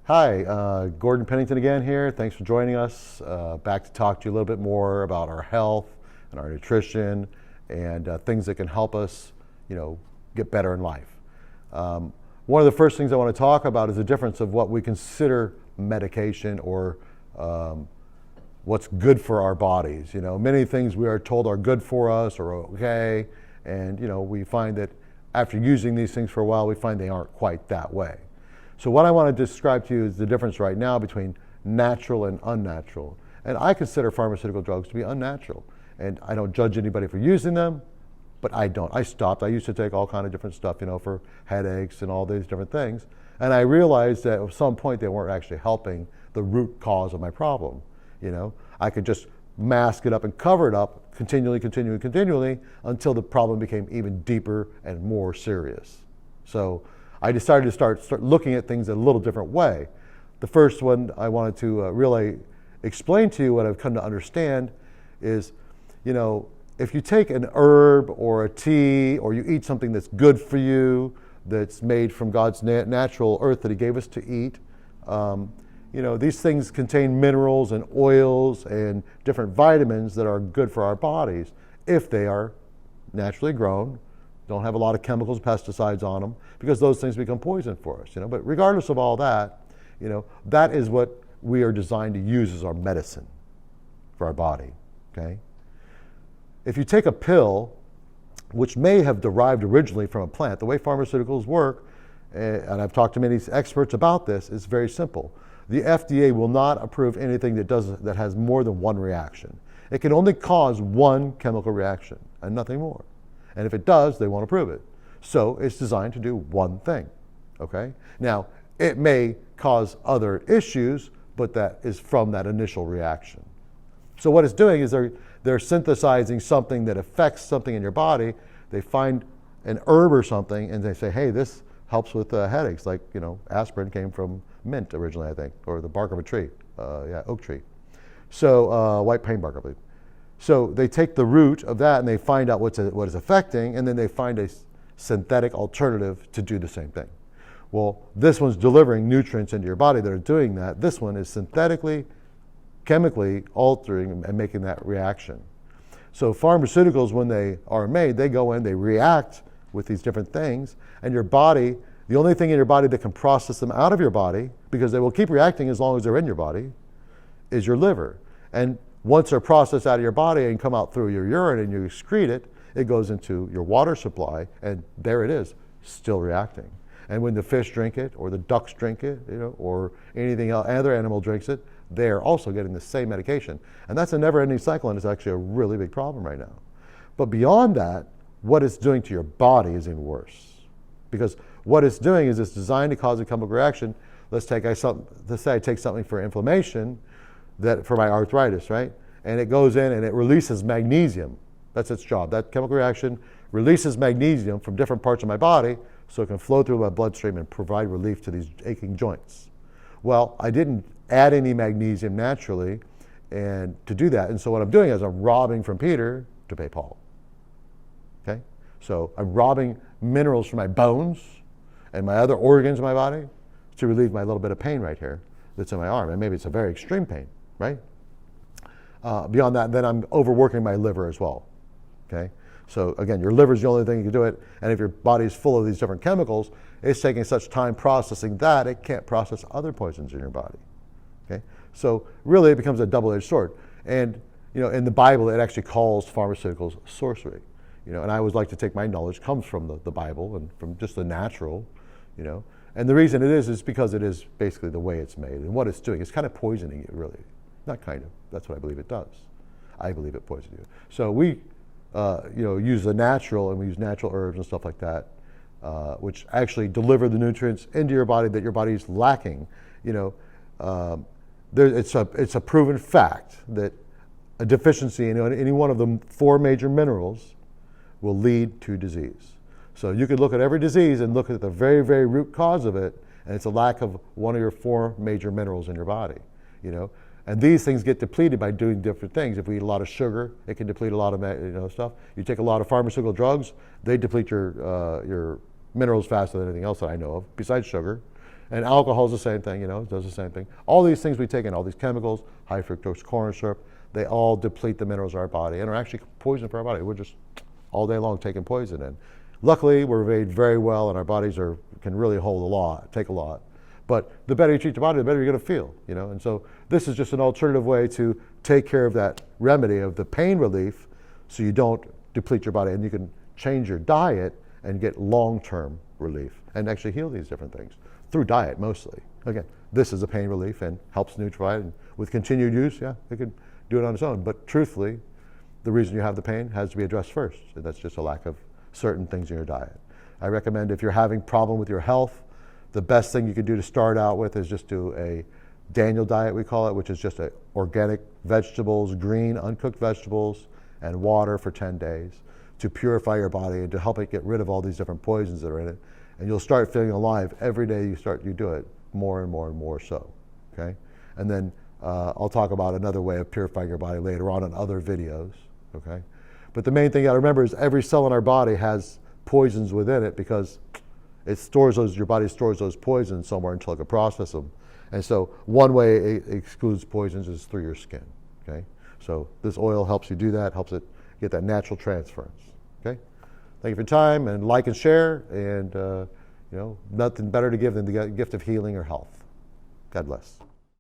Hi, Gordon Pennington again here. Thanks for joining us. Back to talk to you a little bit more about our health and our nutrition and things that can help us, get better in life. One of the first things I want to talk about is the difference of what we consider medication or what's good for our bodies. Many things we are told are good for us or okay, and we find that after using these things for a while, we find they aren't quite that way. So what I want to describe to you is the difference right now between natural and unnatural. And I consider pharmaceutical drugs to be unnatural. And I don't judge anybody for using them, but I don't. I stopped. I used to take all kind of different stuff, for headaches and all these different things. And I realized that at some point they weren't actually helping the root cause of my problem. I could just mask it up and cover it up continually until the problem became even deeper and more serious. So I decided to start looking at things in a little different way. The first one I wanted to really explain to you, what I've come to understand is, if you take an herb or a tea or you eat something that's good for you, that's made from God's natural earth that He gave us to eat, these things contain minerals and oils and different vitamins that are good for our bodies if they are naturally grown, don't have a lot of chemicals, pesticides on them, because those things become poison for us. But regardless of all that, that is what we are designed to use as our medicine for our body. Okay. If you take a pill, which may have derived originally from a plant, the way pharmaceuticals work, and I've talked to many experts about this, is very simple. The FDA will not approve anything that has more than one reaction. It can only cause one chemical reaction and nothing more. And if it does, they won't approve it. So it's designed to do one thing, okay? Now, it may cause other issues, but that is from that initial reaction. So what it's doing is they're synthesizing something that affects something in your body. They find an herb or something, and they say, hey, this helps with headaches. Like, aspirin came from mint originally, I think, or the bark of a tree, oak tree. So white pine bark, I believe. So they take the root of that and they find out what is affecting, and then they find a synthetic alternative to do the same thing. Well, this one's delivering nutrients into your body that are doing that. This one is synthetically, chemically altering and making that reaction. So pharmaceuticals, when they are made, they go in, they react with these different things, and your body, the only thing in your body that can process them out of your body, because they will keep reacting as long as they're in your body, is your liver. And once they're processed out of your body and come out through your urine and you excrete it, it goes into your water supply, and there it is, still reacting. And when the fish drink it, or the ducks drink it, or anything else, other animal drinks it, they're also getting the same medication. And that's a never-ending cycle, and it's actually a really big problem right now. But beyond that, what it's doing to your body is even worse. Because what it's doing is it's designed to cause a chemical reaction. Let's say I take something for inflammation, for my arthritis, right? And it goes in and it releases magnesium. That's its job. That chemical reaction releases magnesium from different parts of my body so it can flow through my bloodstream and provide relief to these aching joints. Well, I didn't add any magnesium naturally and to do that. And so what I'm doing is I'm robbing from Peter to pay Paul. Okay? So I'm robbing minerals from my bones and my other organs in my body to relieve my little bit of pain right here that's in my arm. And maybe it's a very extreme pain, right? Beyond that, then I'm overworking my liver as well, okay? So again, your liver is the only thing you can do it, and if your body is full of these different chemicals, it's taking such time processing that it can't process other poisons in your body, okay? So really it becomes a double-edged sword. And in the Bible, it actually calls pharmaceuticals sorcery, and I always like to take my knowledge comes from the Bible and from just the natural, and the reason it is because it is basically the way it's made and what it's doing. It's kind of poisoning you, really. Not kind of. That's what I believe it does. I believe it poisons you. So we, use the natural, and we use natural herbs and stuff like that, which actually deliver the nutrients into your body that your body is lacking. It's a proven fact that a deficiency in any one of the four major minerals will lead to disease. So you could look at every disease and look at the very, very root cause of it, and it's a lack of one of your four major minerals in your body. And these things get depleted by doing different things. If we eat a lot of sugar, it can deplete a lot of stuff. You take a lot of pharmaceutical drugs, they deplete your minerals faster than anything else that I know of, besides sugar. And alcohol is the same thing, it does the same thing. All these things we take in, all these chemicals, high fructose corn syrup, they all deplete the minerals of our body and are actually poison for our body. We're just all day long taking poison in. Luckily, we're made very well and our bodies can really hold a lot, take a lot. But the better you treat your body, the better you're going to feel, And so this is just an alternative way to take care of that remedy of the pain relief so you don't deplete your body, and you can change your diet and get long-term relief and actually heal these different things through diet mostly. Again, this is a pain relief and helps neutralize, and with continued use, it could do it on its own. But truthfully, the reason you have the pain has to be addressed first, and that's just a lack of certain things in your diet. I recommend if you're having problem with your health, the best thing you can do to start out with is just do a Daniel diet, we call it, which is just organic vegetables, green, uncooked vegetables, and water for 10 days to purify your body and to help it get rid of all these different poisons that are in it. And you'll start feeling alive every day you do it, more and more and more so, okay? And then I'll talk about another way of purifying your body later on in other videos, okay? But the main thing you gotta remember is every cell in our body has poisons within it because your body stores those poisons somewhere until it can process them. And so one way it excludes poisons is through your skin, okay? So this oil helps you do that, helps it get that natural transference, okay? Thank you for your time, and like and share, and nothing better to give than the gift of healing or health. God bless.